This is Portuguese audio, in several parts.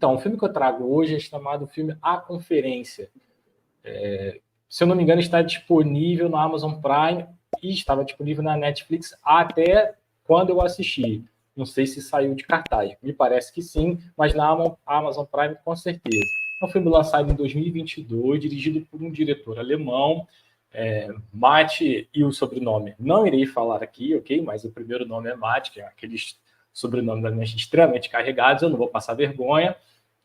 Então, o filme que eu trago hoje é chamado filme A Conferência. Se eu não me engano, está disponível na Amazon Prime e estava disponível na Netflix até quando eu assisti. Não sei se saiu de cartaz. Me parece que sim, mas na Amazon Prime com certeza. É um filme lançado em 2022, dirigido por um diretor alemão, Mate, e o sobrenome não irei falar aqui, ok? Mas o primeiro nome é Mate, que é aqueles sobrenomes extremamente carregados, eu não vou passar vergonha,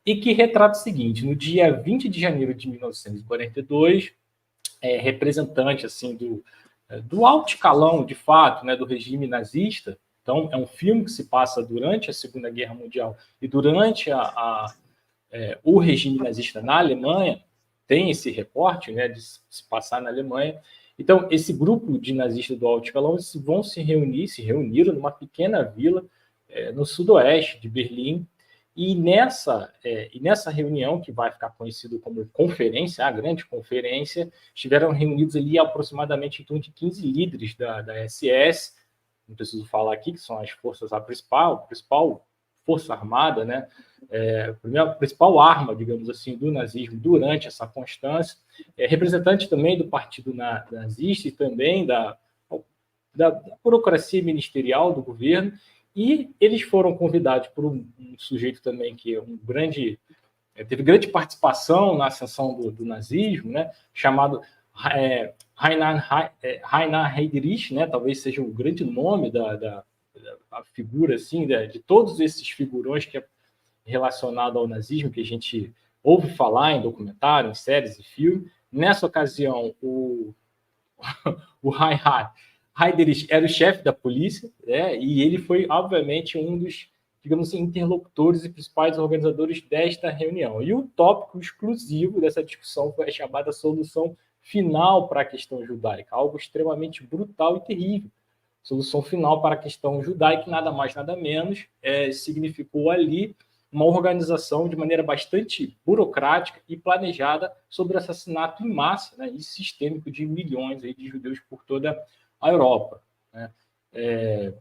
e que retrata o seguinte: no dia 20 de janeiro de 1942, representante assim do alto escalão, de fato, né, do regime nazista. Então, é um filme que se passa durante a Segunda Guerra Mundial e durante o regime nazista na Alemanha, tem esse recorte, né, de se passar na Alemanha. Então, esse grupo de nazistas do alto escalão vão se reuniram numa pequena vila no sudoeste de Berlim, e nessa reunião, que vai ficar conhecido como conferência, a grande conferência, estiveram reunidos ali aproximadamente em torno de 15 líderes da SS, não preciso falar aqui, que são as forças, a principal força armada, né? A principal arma, digamos assim, do nazismo durante essa constância, representante também do partido nazista e também da burocracia ministerial do governo, e eles foram convidados por um sujeito também que é teve grande participação na ascensão do nazismo, né, chamado Reinhard Heydrich, né, talvez seja o grande nome da figura assim, de todos esses figurões que é relacionado ao nazismo, que a gente ouve falar em documentário, em séries e filmes. Nessa ocasião, o Reinhard Heydrich era o chefe da polícia, né, e ele foi, obviamente, um dos, digamos assim, interlocutores e principais organizadores desta reunião. E o tópico exclusivo dessa discussão foi a chamada solução final para a questão judaica, algo extremamente brutal e terrível. Solução final para a questão judaica, nada mais, nada menos, significou ali uma organização de maneira bastante burocrática e planejada sobre o assassinato em massa, né, e sistêmico de milhões aí de judeus por toda a Europa, né?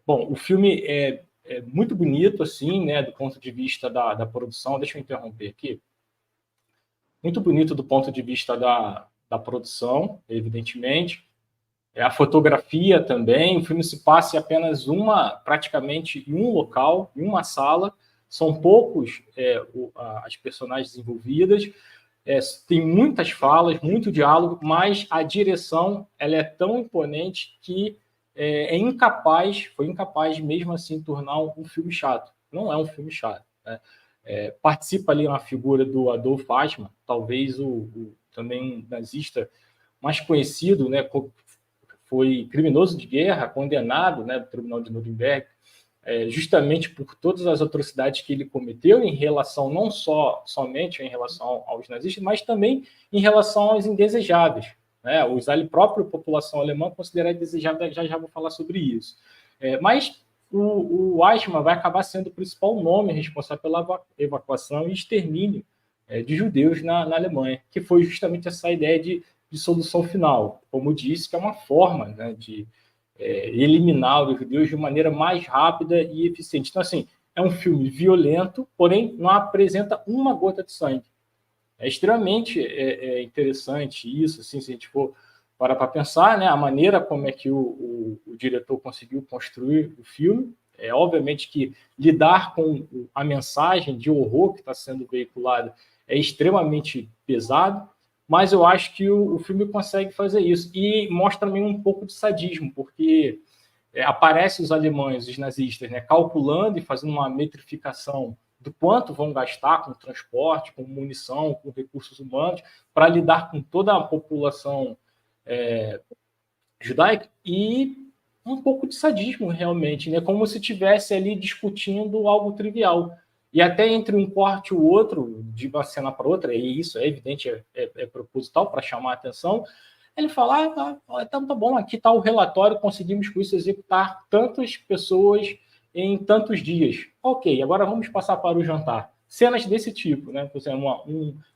Bom, o filme é muito bonito, assim, né, do ponto de vista da produção. Deixa eu interromper aqui. Muito bonito do ponto de vista da produção, evidentemente. A fotografia também. O filme se passa em apenas praticamente em um local, em uma sala. São poucos as personagens envolvidas. Tem muitas falas, muito diálogo, mas a direção ela é tão imponente que foi incapaz mesmo assim tornar um filme chato. Não é um filme chato, né? Participa ali uma figura do Adolf Eichmann, talvez também um nazista mais conhecido, né? Foi criminoso de guerra, condenado, né, do Tribunal de Nuremberg, justamente por todas as atrocidades que ele cometeu em relação não somente em relação aos nazistas, mas também em relação aos indesejáveis, né? A própria população alemã considera indesejável, já vou falar sobre isso. Mas o Eichmann vai acabar sendo o principal nome responsável pela evacuação e extermínio de judeus na Alemanha, que foi justamente essa ideia de solução final, como eu disse, que é uma forma, né, de eliminar os judeus de maneira mais rápida e eficiente. Então, assim, é um filme violento, porém não apresenta uma gota de sangue. É extremamente interessante isso, assim, se a gente for parar para pensar, né, a maneira como é que o diretor conseguiu construir o filme. Obviamente que lidar com a mensagem de horror que está sendo veiculada é extremamente pesado, mas eu acho que o filme consegue fazer isso. E mostra também um pouco de sadismo, porque aparecem os alemães, os nazistas, né, calculando e fazendo uma metrificação do quanto vão gastar com transporte, com munição, com recursos humanos, para lidar com toda a população judaica, e um pouco de sadismo, realmente, né, como se estivesse ali discutindo algo trivial. E até entre um corte e o outro, de uma cena para outra, e isso é evidente, é proposital para chamar a atenção, ele fala, então tá bom, aqui está o relatório, conseguimos com isso executar tantas pessoas em tantos dias. Ok, agora vamos passar para o jantar. Cenas desse tipo, né?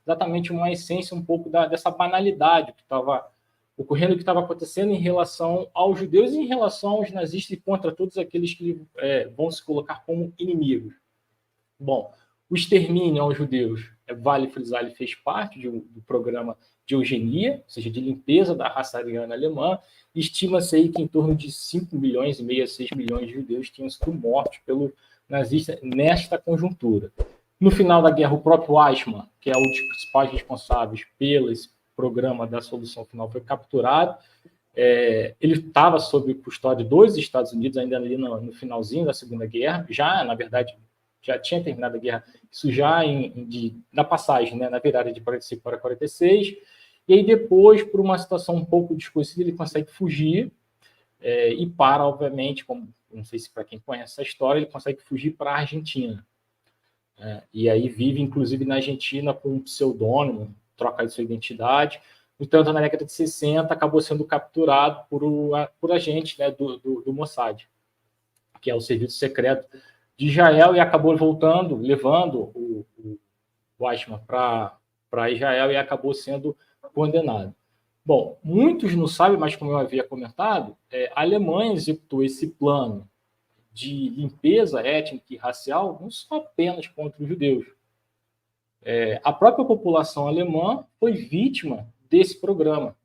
Exatamente uma essência um pouco dessa banalidade que estava ocorrendo, que estava acontecendo em relação aos judeus e em relação aos nazistas e contra todos aqueles que vão se colocar como inimigos. Bom, O extermínio aos judeus, vale frisar, ele fez parte do programa de eugenia, ou seja, de limpeza da raça ariana alemã. Estima-se aí que em torno de 5 milhões e meio a 6 milhões de judeus tinham sido mortos pelo nazista nesta conjuntura. No final da guerra, o próprio Eichmann, que é um dos principais responsáveis pelo programa da solução final, foi capturado. Ele estava sob custódia dos Estados Unidos, ainda ali no finalzinho da Segunda Guerra, já, na verdade, já tinha terminado a guerra, isso já na passagem, né, na virada de 45 para 46, e aí depois, por uma situação um pouco desconhecida, ele consegue fugir e para, obviamente, como não sei se para quem conhece essa história, ele consegue fugir para a Argentina. E aí vive, inclusive, na Argentina com um pseudônimo, troca de sua identidade. No entanto, na década de 60, acabou sendo capturado por agentes, né, do Mossad, que é o serviço secreto de Israel, e acabou levando o Eichmann para Israel e acabou sendo condenado. Bom, muitos não sabem, mas como eu havia comentado, a Alemanha executou esse plano de limpeza étnica e racial não só apenas contra os judeus. A própria população alemã foi vítima desse programa.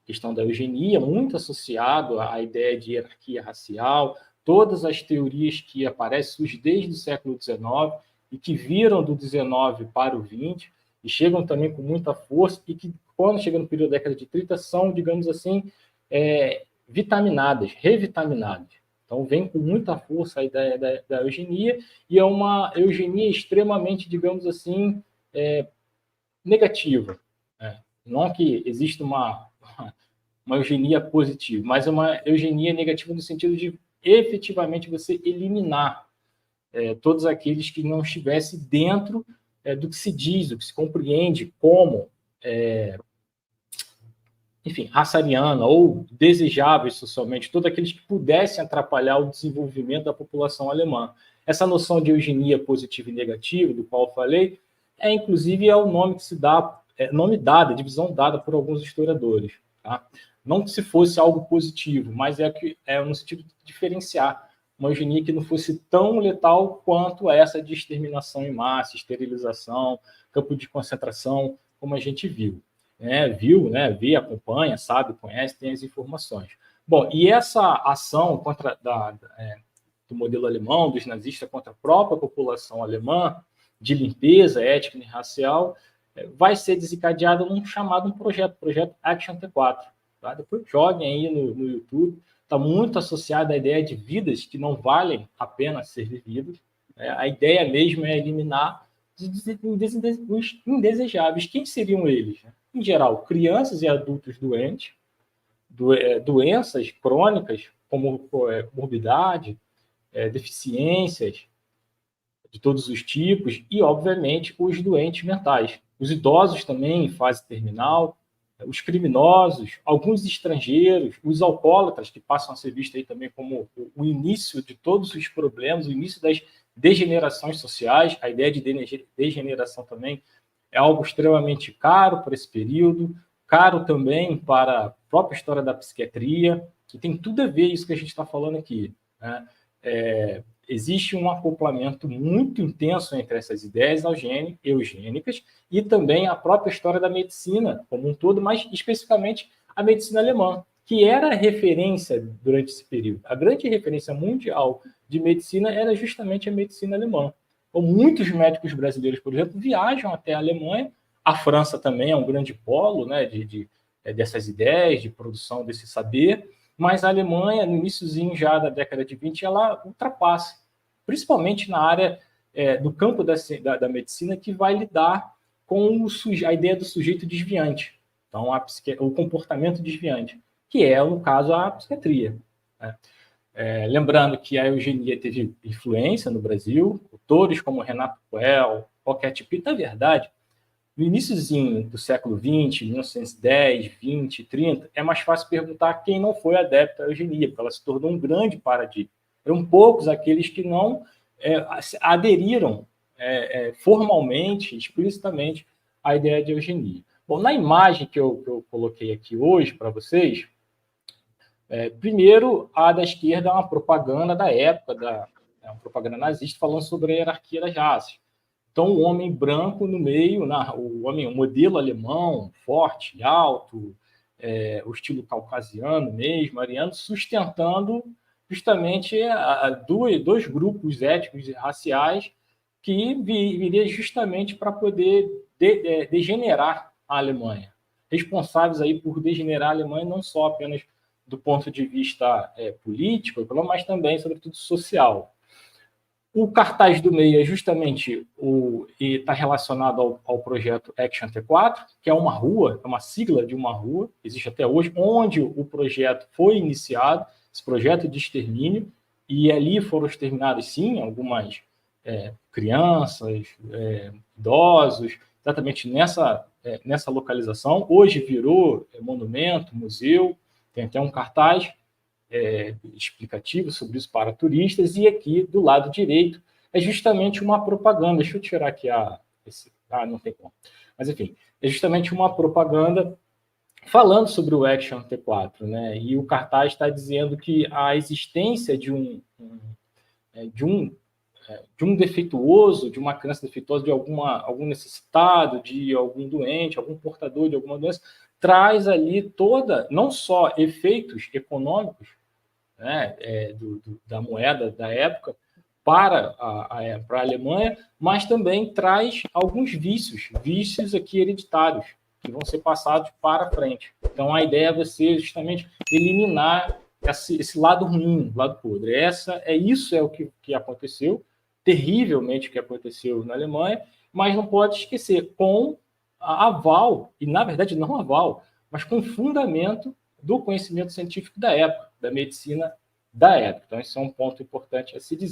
A questão da eugenia, muito associado à ideia de hierarquia racial, todas as teorias que aparecem surgem desde o século XIX e que viram do XIX para o XX e chegam também com muita força e que, quando chegam no período da década de 30, são, digamos assim, vitaminadas, revitaminadas. Então, vem com muita força a ideia da eugenia, e é uma eugenia extremamente, digamos assim, negativa. Não que exista uma eugenia positiva, mas é uma eugenia negativa no sentido de efetivamente você eliminar todos aqueles que não estivessem dentro do que se diz, do que se compreende como enfim, raça ariana ou desejáveis socialmente, todos aqueles que pudessem atrapalhar o desenvolvimento da população alemã. Essa noção de eugenia positiva e negativa, do qual eu falei, inclusive o nome que se dá, nome dado, divisão dada por alguns historiadores. Tá? Não que se fosse algo positivo, mas no sentido de diferenciar uma eugenia que não fosse tão letal quanto essa de exterminação em massa, esterilização, campo de concentração, como a gente viu. Vê, acompanha, sabe, conhece, tem as informações. Bom, e essa ação do modelo alemão, dos nazistas, contra a própria população alemã, de limpeza étnica e racial, vai ser desencadeada num projeto Action T4. Tá? Depois joguem aí no YouTube, está muito associado à ideia de vidas que não valem a pena ser vividas. A ideia mesmo é eliminar os indesejáveis. Quem seriam eles? Em geral, crianças e adultos doentes, doenças crônicas, como morbidade, deficiências de todos os tipos, e, obviamente, os doentes mentais. Os idosos também em fase terminal, os criminosos, alguns estrangeiros, os alcoólatras, que passam a ser vistos aí também como o início de todos os problemas, o início das degenerações sociais. A ideia de degeneração também é algo extremamente caro para esse período, caro também para a própria história da psiquiatria, que tem tudo a ver isso que a gente está falando aqui. Né? Existe um acoplamento muito intenso entre essas ideias eugênicas e também a própria história da medicina como um todo, mas especificamente a medicina alemã, que era referência durante esse período. A grande referência mundial de medicina era justamente a medicina alemã. Então, muitos médicos brasileiros, por exemplo, viajam até a Alemanha. A França também é um grande polo, né, dessas ideias, de produção desse saber, mas a Alemanha, no iníciozinho já da década de 20, ela ultrapassa, principalmente na área do campo da medicina, que vai lidar com a ideia do sujeito desviante, então o comportamento desviante, que é, no caso, a psiquiatria. Né? Lembrando que a eugenia teve influência no Brasil, autores como Renato Coel, Pocket Pitt, na verdade, no iníciozinho do século XX, 1910, 20, 30, é mais fácil perguntar quem não foi adepto à eugenia, porque ela se tornou um grande paradigma. Eram poucos aqueles que não aderiram formalmente, explicitamente, à ideia de eugenia. Bom, na imagem que eu coloquei aqui hoje para vocês, primeiro, a da esquerda é uma propaganda da época é uma propaganda nazista falando sobre a hierarquia das raças. Então, o homem branco no meio, o modelo alemão, forte, alto, o estilo caucasiano mesmo, ariano, sustentando justamente dois grupos étnicos e raciais que viria justamente para poder degenerar a Alemanha. Responsáveis aí por degenerar a Alemanha não só apenas do ponto de vista político, mas também, sobretudo, social. O cartaz do meio é justamente está relacionado ao projeto Action T4, que é uma rua, é uma sigla de uma rua, existe até hoje, onde o projeto foi iniciado, esse projeto de extermínio, e ali foram exterminadas, sim, algumas crianças, idosos, exatamente nessa localização. Hoje virou monumento, museu, tem até um cartaz explicativo sobre isso para turistas, e aqui do lado direito é justamente uma propaganda. Deixa eu tirar aqui não tem como. Mas enfim, é justamente uma propaganda falando sobre o Action T4, né? E o cartaz está dizendo que a existência de um defeituoso, de uma criança defeituosa, de algum necessitado, de algum doente, algum portador de alguma doença, traz ali não só efeitos econômicos, né, da moeda da época para a Alemanha, mas também traz alguns vícios aqui hereditários, que vão ser passados para frente. Então, a ideia é você justamente eliminar esse lado ruim, lado podre. Isso é o que aconteceu, terrivelmente o que aconteceu na Alemanha, mas não pode esquecer, com aval, e na verdade não aval, mas com fundamento do conhecimento científico da época, da medicina da época. Então, esse é um ponto importante a se dizer.